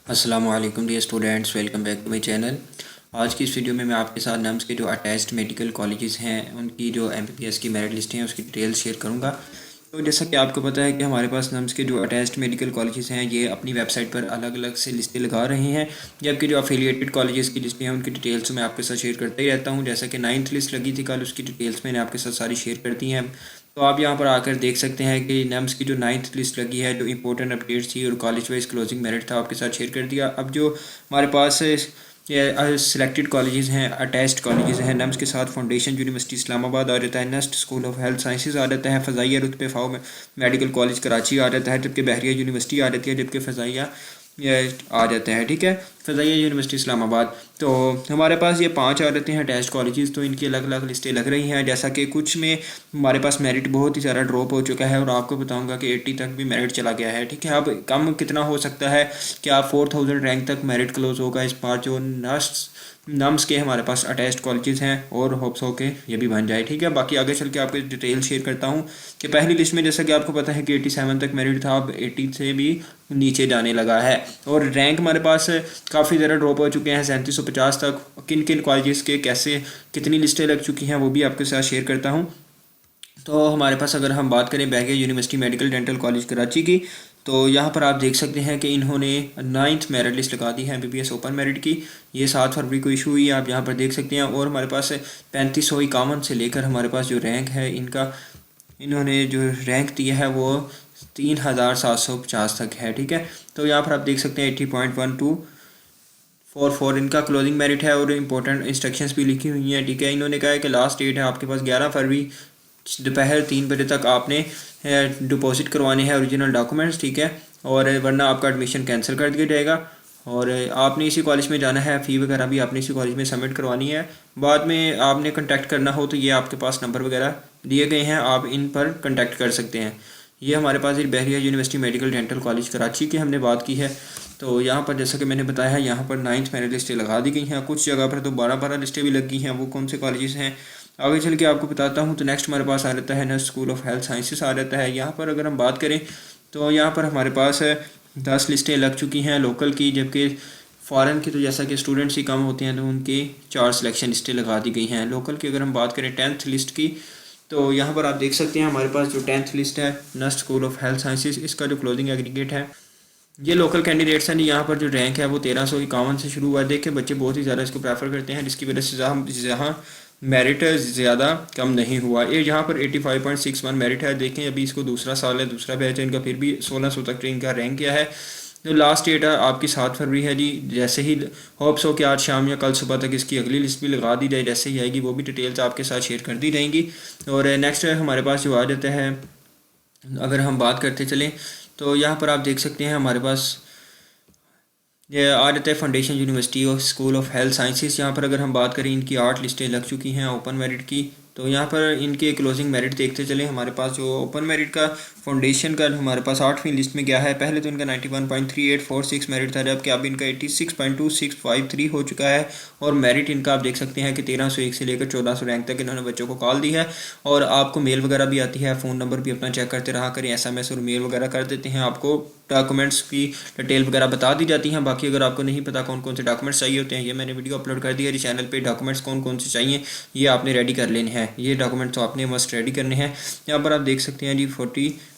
अस्सलाम वालेकुम dear students, welcome back to my channel. आज की इस वीडियो में मैं आपके साथ नम्स के जो अटैच्ड मेडिकल कॉलेजेस हैं उनकी जो एमबीबीएस की मेरिट लिस्ट हैं उसकी डिटेल्स शेयर करूंगा। तो जैसा कि आपको पता है कि हमारे पास नम्स के जो अटैच्ड मेडिकल कॉलेजेस हैं ये अपनी वेबसाइट पर अलग अलग से लिस्टें लगा रहे हैं, जबकि जो अफिलिएटेड कॉलेजेस की लिस्टें हैं उनकी डिटेल्स मैं आपके साथ शेयर करता ही रहता हूँ। जैसा कि 9th लिस्ट लगी थी कल, उसकी डिटेल्स मैंने आपके साथ सारी शेयर कर दी हैं। तो आप यहाँ पर आकर देख सकते हैं कि नम्स की जो 9th लिस्ट लगी है, जो इंपॉर्टेंट अपडेट्स थी और कॉलेज वाइज क्लोजिंग मेरिट था, आपके साथ शेयर कर दिया। अब जो हमारे पास ये सिलेक्टेड कॉलेजेस हैं, अटैच्ड कॉलेजेस हैं, नम्स के साथ फाउंडेशन यूनिवर्सिटी इस्लामाबाद आ जाता है, NUST school of health sciences आ जाता है, फ़ज़ाइया रुतबे फ़ाओ में मेडिकल कॉलेज कराची आ जाता है, जबकि बहरिया यूनिवर्सिटी आ जाती है, जबकि फ़ज़ाइया ये आ जाता है। ठीक है, फ़ज़ाइया यूनिवर्सिटी इस्लामाबाद। तो हमारे पास ये 5 आ जाते हैं अटैच्ड कॉलेजेस। तो इनकी अलग अलग लिस्टें लग रही हैं। जैसा कि कुछ में हमारे पास मेरिट बहुत ही ज़्यादा ड्रॉप हो चुका है और आपको बताऊंगा कि 80 तक भी मेरिट चला गया है। ठीक है, अब कम कितना हो सकता है कि आप 4000 रैंक तक मेरिट क्लोज होगा इस बार। जो नम्स के हमारे पास अटैच्ड कॉलेजेस हैं और होप्स हो के ये भी बन जाए। ठीक है, बाकी आगे चल के आपको डिटेल शेयर करता हूँ कि पहली लिस्ट में जैसा कि आपको पता है कि 87 तक मेरिट था, अब 80 से भी नीचे जाने लगा है और रैंक हमारे पास काफ़ी ज़्यादा ड्रॉप हो चुके हैं 3750 तक। किन किन कॉलेजेस के कैसे कितनी लिस्टें लग चुकी हैं वो भी आपके साथ शेयर करता हूँ। तो हमारे पास अगर हम बात करें Bahria university medical dental college Karachi की, तो यहाँ पर आप देख सकते हैं कि इन्होंने 9th मेरिट लिस्ट लगा दी है एमबीबीएस ओपन मेरिट की। ये 7 फरवरी को इशू हुई है, आप यहाँ पर देख सकते हैं। और हमारे पास 3551 से लेकर हमारे पास जो रैंक है इनका, इन्होंने जो रैंक दिया है वो 3750 तक है। ठीक है, तो यहाँ पर आप देख सकते हैं 80.1244 इनका क्लोजिंग मेरिट है और इंपॉर्टेंट इंस्ट्रक्शंस भी लिखी हुई हैं। ठीक है, इन्होंने कहा है कि लास्ट डेट है आपके पास 11 फरवरी दोपहर 3 बजे तक आपने डिपॉजिट करवाने हैं ओरिजिनल डॉक्यूमेंट्स। ठीक है, और वरना आपका एडमिशन कैंसिल कर दिया जाएगा और आपने इसी कॉलेज में जाना है। फ़ी वगैरह भी आपने इसी कॉलेज में सबमिट करवानी है। बाद में आपने कांटेक्ट करना हो तो ये आपके पास नंबर वगैरह दिए गए हैं, आप इन पर कांटेक्ट कर सकते हैं। ये हमारे पास एक Bahria university medical dental college Karachi की हमने बात की है। तो यहाँ पर जैसा कि मैंने बताया है, यहाँ पर 9th मेरिट लिस्टें लगा दी गई हैं। कुछ जगह पर तो 12 लिस्टें भी लग गई हैं। वो कौन से कॉलेजेस हैं आगे चल के आपको बताता हूँ। तो नेक्स्ट हमारे पास आ जाता है next school of health sciences आ जाता है। यहाँ पर अगर हम बात करें तो यहाँ पर हमारे पास 10 लिस्टें लग चुकी हैं लोकल की, जबकि फ़ॉरेन की तो जैसा कि स्टूडेंट्स ही कम होते हैं तो उनकी 4 सिलेक्शन लिस्टें लगा दी गई हैं। लोकल की अगर हम बात करें 10th लिस्ट की, तो यहाँ पर आप देख सकते हैं हमारे पास जो 10th लिस्ट है next school of health sciences, इसका जो क्लोजिंग एग्रीगेट है, ये लोकल कैंडिडेट्स हैं। यहाँ पर जो रैंक है वो 1351 से शुरू हुआ है। देखिए बच्चे बहुत ही ज़्यादा इसको प्रेफर करते हैं, जिसकी वजह से जहाँ मेरिट ज़्यादा कम नहीं हुआ। ये यहाँ पर 85.61 मेरिट है। देखें अभी इसको दूसरा साल है, दूसरा बैच है इनका, फिर भी 1600 तक इनका रैंक किया है। तो लास्ट डेट है आपकी 7 फरवरी है जी। जैसे ही होप्स हो कि आज शाम या कल सुबह तक इसकी अगली लिस्ट भी लगा दी जाए, जैसे ही आएगी वो भी डिटेल्स आपके साथ शेयर कर दी जाएंगी। और नेक्स्ट हमारे पास जो आ जाता है, अगर हम बात करते चलें तो यहाँ पर आप देख सकते हैं हमारे पास ये आ जाता है foundation university of school of health sciences. यहाँ पर अगर हम बात करें इनकी 8 लिस्टें लग चुकी हैं ओपन मेरिट की। तो यहाँ पर इनके क्लोजिंग मेरिट देखते चले। हमारे पास जो ओपन मेरिट का फाउंडेशन का हमारे पास 8वीं लिस्ट में गया है। पहले तो इनका 91.3846 मेरिट था, जबकि अब इनका 86.2653 हो चुका है। और मेरिट इनका आप देख सकते हैं कि 1301 से लेकर 1400 रैंक तक इन्होंने बच्चों को कॉल दी है। और आपको मेल वगैरह भी आती है, फ़ोन नंबर भी अपना चेक करते रहा करें, SMS और मेल वगैरह कर देते हैं। आपको डॉक्यूमेंट्स की डिटेल वगैरह बता दी जाती हैं। बाकी अगर आपको नहीं पता कौन कौन से डॉक्यूमेंट्स चाहिए होते हैं, ये मैंने वीडियो अपलोड कर दिया है चैनल पे। डॉक्यूमेंट्स कौन कौन से चाहिए ये आपने रेडी कर लेने हैं, ये डॉक्यूमेंट्स तो आपने मस्ट रेडी करने हैं। यहाँ पर आप देख सकते हैं जी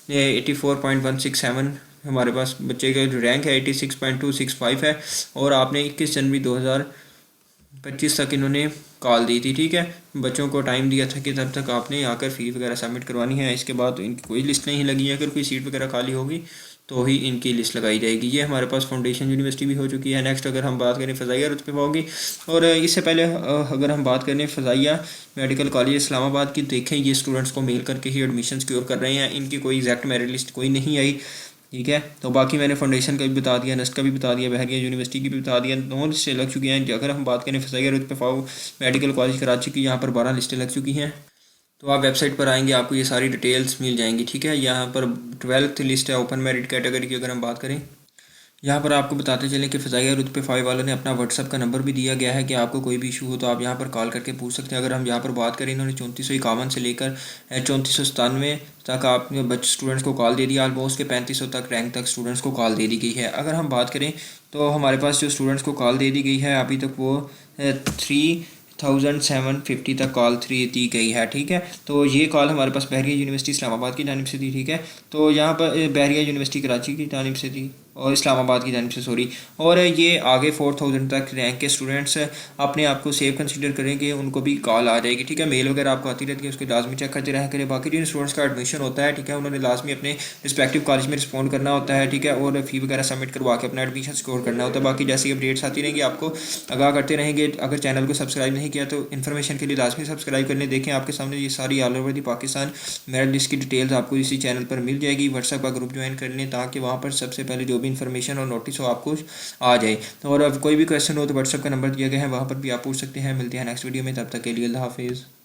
84.167 हमारे पास बच्चे का जो रैंक है 86.265 है। और आपने 21 जनवरी 2025 तक इन्होंने कॉल दी थी। ठीक है, बच्चों को टाइम दिया था कि तब तक आपने आकर फ़ी वगैरह सबमिट करवानी है। इसके बाद तो इनकी कोई लिस्ट नहीं लगी है। अगर कोई सीट वगैरह खाली होगी तो ही इनकी लिस्ट लगाई जाएगी। ये हमारे पास फाउंडेशन यूनिवर्सिटी भी हो चुकी है। नेक्स्ट अगर हम बात करें फ़ज़ाइया रुतबे होगी, और इससे पहले अगर हम बात करें फ़ज़ाइया मेडिकल कॉलेज इस्लामाबाद की, देखें ये स्टूडेंट्स को मेल करके ही एडमिशन सिक्योर कर रहे हैं। इनकी कोई एग्जैक्ट मेरिट लिस्ट कोई नहीं आई। ठीक है, तो बाकी मैंने फाउंडेशन का भी बता दिया, नेस्ट का भी बता दिया, बहरिया यूनिवर्सिटी की भी बता दिया। 9 लिस्टें लग चुकी हैं। अगर हम बात करें फ़ज़ाइया रुतबे मेडिकल कॉलेज कराची की, यहाँ पर 12 लिस्टें लग चुकी हैं। तो आप वेबसाइट पर आएंगे आपको ये सारी डिटेल्स मिल जाएंगी। ठीक है, यहाँ पर 12th लिस्ट है ओपन मेरिट कैटेगरी की अगर हम बात करें। यहाँ पर आपको बताते चलें कि फ़ज़ाइया रुतबे 5 वालों ने अपना व्हाट्सअप का नंबर भी दिया गया है कि आपको कोई भी इशू हो तो आप यहाँ पर कॉल करके पूछ सकते हैं। अगर हम यहाँ पर बात करें, इन्होंने 3451 से लेकर 3497 तक आपने स्टूडेंट्स को कॉल दे दिया। ऑलमोस्ट के 3500 तक रैंक तक स्टूडेंट्स को कॉल दे दी गई है। अगर हम बात करें तो हमारे पास जो स्टूडेंट्स को कॉल दे दी गई है अभी तक वो 3750 तक कॉल दी गई है। ठीक है, तो ये कॉल हमारे पास बहरिया यूनिवर्सिटी इस्लामाबाद की जानिब से थी। ठीक है, तो यहाँ पर बहरिया यूनिवर्सिटी कराची की जानिब से थी और इस्लामाबाद की जानिब से, सॉरी। और ये आगे 4000 तक रैंक के स्टूडेंट्स अपने आप को सेफ कंसीडर करेंगे, उनको भी कॉल आ जाएगी। ठीक है, मेल वगैरह आपको आती रहती है, उसको लाजमी चेक करते रहा करें। बाकी जिन स्टूडेंट्स का एडमिशन होता है, ठीक है, उन्होंने लाजमी अपने रिस्पेक्टिव कॉलेज में रिस्पॉन्ड करना होता है। ठीक है, और फ़ी वगैरह सबमिट करवा के अपना एडमिशन स्कोर करना होता है। बाकी जैसी अपडेट्स आती रहेंगी आपको आगाह करते रहेंगे। अगर चैनल को सब्सक्राइब नहीं किया तो इन्फॉर्मेशन के लिए लाजमी सब्सक्राइब कर लें। देखें आपके सामने ये सारी all over the Pakistan merit list की डिटेल्स आपको इसी चैनल पर मिल जाएगी। व्हाट्सएप का ग्रुप ज्वाइन कर लें ताकि वहाँ पर सबसे पहले जो भी इन्फॉर्मेशन और नोटिस हो आपको आ जाए। और अब कोई भी क्वेश्चन हो तो व्हाट्सएप का नंबर दिया गया है, वहाँ पर भी आप पूछ सकते हैं। मिलते हैं नेक्स्ट वीडियो में, तब तक के लिए अल्लाह हाफिज़।